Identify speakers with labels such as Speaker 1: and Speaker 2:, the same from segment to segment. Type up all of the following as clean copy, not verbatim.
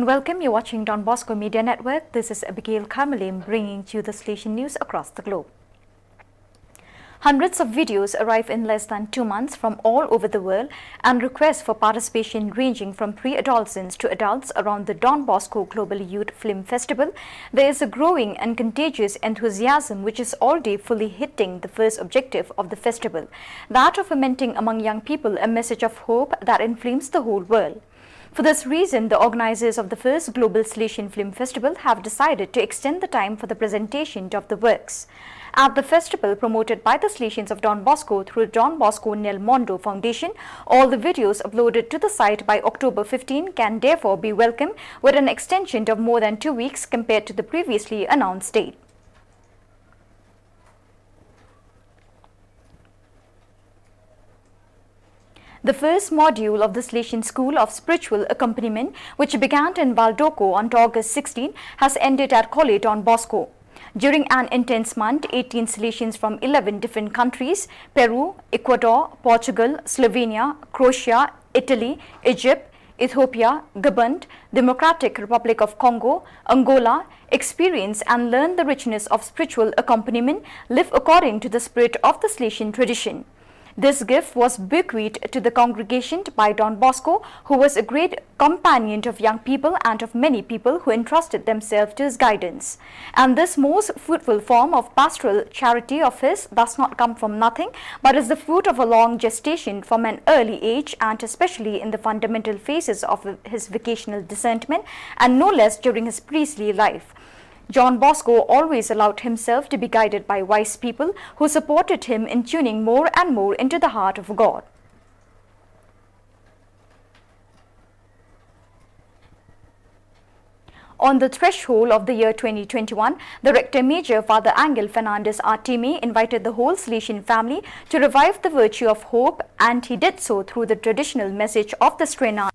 Speaker 1: and welcome. You're watching Don Bosco Media Network. This is Abigail Carmelim bringing to you the Salesian news across the globe. Hundreds of videos arrive in less than 2 months from all over the world and requests for participation ranging from pre-adolescents to adults around the Don Bosco Global Youth Film Festival. There is a growing and contagious enthusiasm which is already fully hitting the first objective of the festival, that of fomenting among young people a message of hope that inflames the whole world. For this reason, the organizers of the first Global Salesian Film Festival have decided to extend the time for the presentation of the works. At the festival promoted by the Salesians of Don Bosco through Don Bosco Nel Mondo Foundation, all the videos uploaded to the site by October 15 can therefore be welcomed with an extension of more than 2 weeks compared to the previously announced date. The first module of the Salesian School of Spiritual Accompaniment, which began in Valdoco on August 16, has ended at Cole Don Bosco. During an intense month, 18 Salesians from 11 different countries, Peru, Ecuador, Portugal, Slovenia, Croatia, Italy, Egypt, Ethiopia, Gabon, Democratic Republic of Congo, Angola, experience and learn the richness of spiritual accompaniment, live according to the spirit of the Salesian tradition. This gift was bequeathed to the congregation by Don Bosco, who was a great companion of young people and of many people who entrusted themselves to his guidance. And this most fruitful form of pastoral charity of his does not come from nothing, but is the fruit of a long gestation from an early age, and especially in the fundamental phases of his vocational discernment, and no less during his priestly life. John Bosco always allowed himself to be guided by wise people who supported him in tuning more and more into the heart of God. On the threshold of the year 2021, the Rector Major Father Angel Fernandez Artime invited the whole Salesian family to revive the virtue of hope, and he did so through the traditional message of the Strena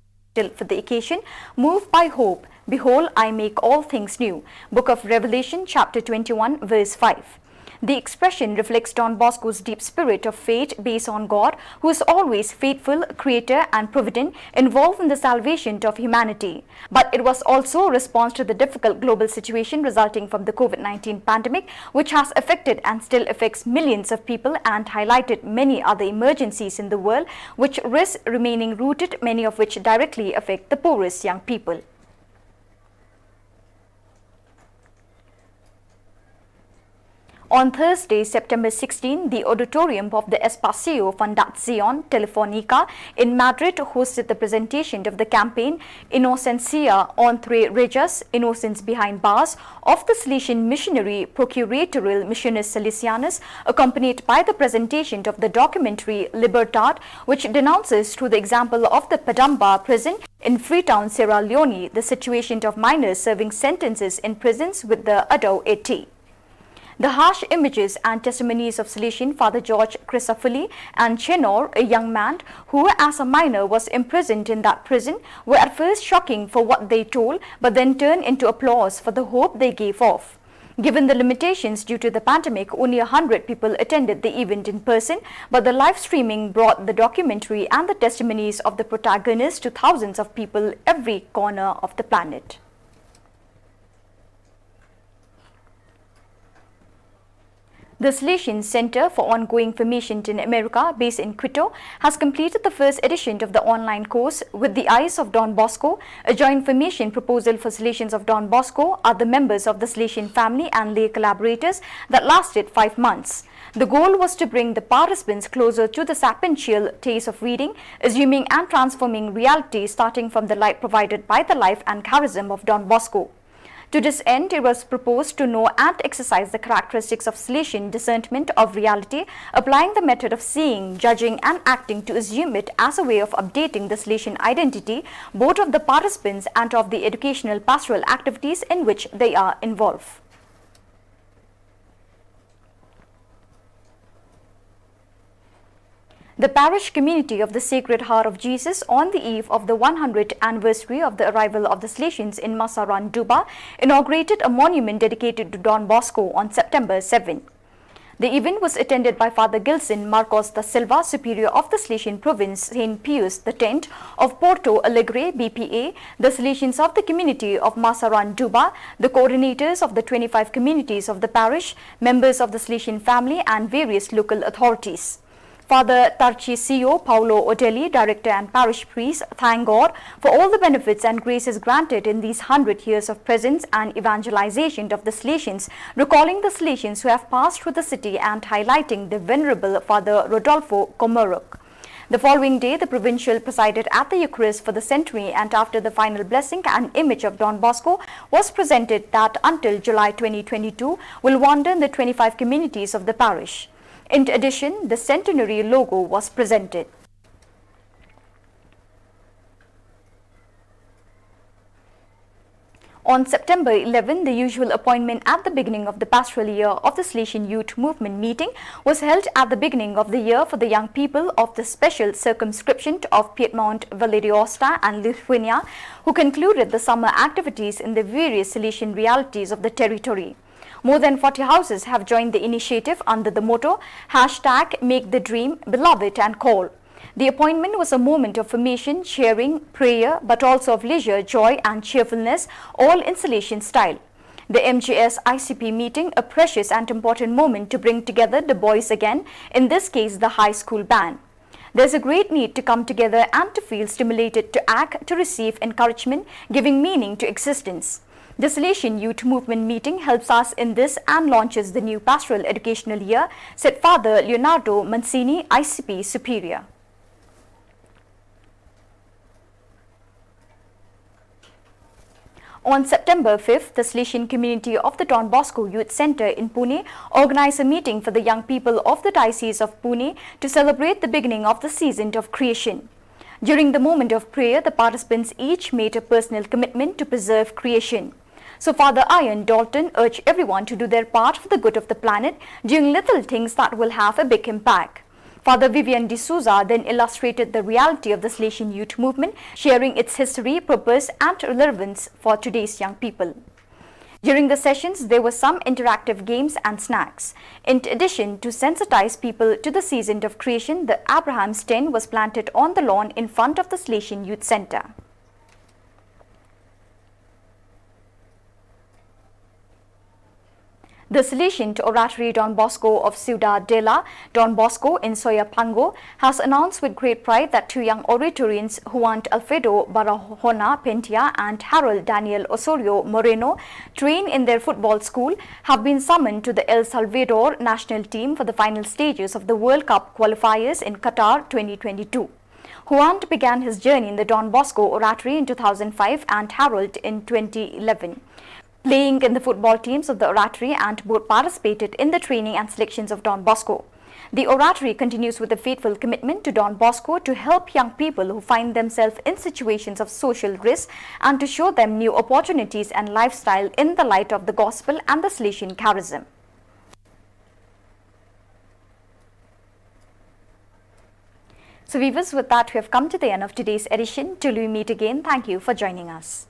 Speaker 1: for the occasion, moved by hope. Behold, I make all things new. Book of Revelation, chapter 21, verse 5. The expression reflects Don Bosco's deep spirit of faith based on God, who is always faithful, creator and provident, involved in the salvation of humanity. But it was also a response to the difficult global situation resulting from the COVID-19 pandemic, which has affected and still affects millions of people and highlighted many other emergencies in the world, which risk remaining rooted, many of which directly affect the poorest young people. On Thursday, September 16, the auditorium of the Espacio Fundación Telefónica in Madrid hosted the presentation of the campaign Inocencia entre Rejas, Innocence Behind Bars, of the Salesian missionary Procuratorial Missiones Salesianas, accompanied by the presentation of the documentary Libertad, which denounces through the example of the Padamba prison in Freetown, Sierra Leone, the situation of minors serving sentences in prisons with the Ado et. The harsh images and testimonies of Salesian Father George Crisafulli and Chenor, a young man who as a minor was imprisoned in that prison, were at first shocking for what they told, but then turned into applause for the hope they gave off. Given the limitations due to the pandemic, only 100 people attended the event in person, but the live streaming brought the documentary and the testimonies of the protagonists to thousands of people every corner of the planet. The Salesian Center for Ongoing Formation in America, based in Quito, has completed the first edition of the online course With the Eyes of Don Bosco. A joint formation proposal for Salesians of Don Bosco are the members of the Salesian family and lay collaborators that lasted 5 months. The goal was to bring the participants closer to the sapential taste of reading, assuming and transforming reality starting from the light provided by the life and charism of Don Bosco. To this end, it was proposed to know and exercise the characteristics of Salesian discernment of reality, applying the method of seeing, judging and acting to assume it as a way of updating the Salesian identity, both of the participants and of the educational pastoral activities in which they are involved. The parish community of the Sacred Heart of Jesus, on the eve of the 100th anniversary of the arrival of the Salesians in Masaran, Duba, inaugurated a monument dedicated to Don Bosco on September 7. The event was attended by Father Gilson Marcos da Silva, Superior of the Salesian Province, St. Pius X of Porto Alegre, BPA, the Salesians of the community of Masaran Duba, the coordinators of the 25 communities of the parish, members of the Salesian family and various local authorities. Father Tarcisio Paulo Otelli, Director and Parish Priest, thanked God for all the benefits and graces granted in these 100 years of presence and evangelization of the Salesians, recalling the Salesians who have passed through the city and highlighting the Venerable Father Rodolfo Comaruk. The following day, the provincial presided at the Eucharist for the centenary, and after the final blessing, an image of Don Bosco was presented that until July 2022 will wander in the 25 communities of the parish. In addition, the centenary logo was presented. On September 11, the usual appointment at the beginning of the pastoral year of the Salesian Youth Movement meeting was held at the beginning of the year for the young people of the special circumscription of Piedmont, Valle d'Aosta and Lithuania, who concluded the summer activities in the various Salesian realities of the territory. More than 40 houses have joined the initiative under the motto #MakeTheDream Beloved and Call. The appointment was a moment of formation, sharing, prayer, but also of leisure, joy and cheerfulness, all in Salesian style. The MGS ICP meeting, a precious and important moment to bring together the boys again, in this case the high school band. There's a great need to come together and to feel stimulated to act, to receive encouragement, giving meaning to existence. The Salesian Youth Movement meeting helps us in this and launches the new pastoral educational year, said Father Leonardo Mancini, ICP Superior. On September 5th, the Salesian community of the Don Bosco Youth Centre in Pune organized a meeting for the young people of the Diocese of Pune to celebrate the beginning of the season of creation. During the moment of prayer, the participants each made a personal commitment to preserve creation. So Father Ian Dalton urged everyone to do their part for the good of the planet, doing little things that will have a big impact. Father Vivian D'Souza then illustrated the reality of the Salesian Youth Movement, sharing its history, purpose and relevance for today's young people. During the sessions, there were some interactive games and snacks. In addition, to sensitize people to the season of creation, the Abraham's tent was planted on the lawn in front of the Salesian Youth Centre. The Salesian Oratory Don Bosco of Ciudad de la Don Bosco in Soyapango has announced with great pride that two young Oratorians, Juan Alfredo Barahona Pentia and Harold Daniel Osorio Moreno, trained in their football school, have been summoned to the El Salvador national team for the final stages of the World Cup qualifiers in Qatar 2022. Juan began his journey in the Don Bosco Oratory in 2005 and Harold in 2011. Playing in the football teams of the Oratory, and both participated in the training and selections of Don Bosco. The Oratory continues with a faithful commitment to Don Bosco to help young people who find themselves in situations of social risk and to show them new opportunities and lifestyle in the light of the Gospel and the Salesian charism. So viewers, with that we have come to the end of today's edition. Till we meet again, thank you for joining us.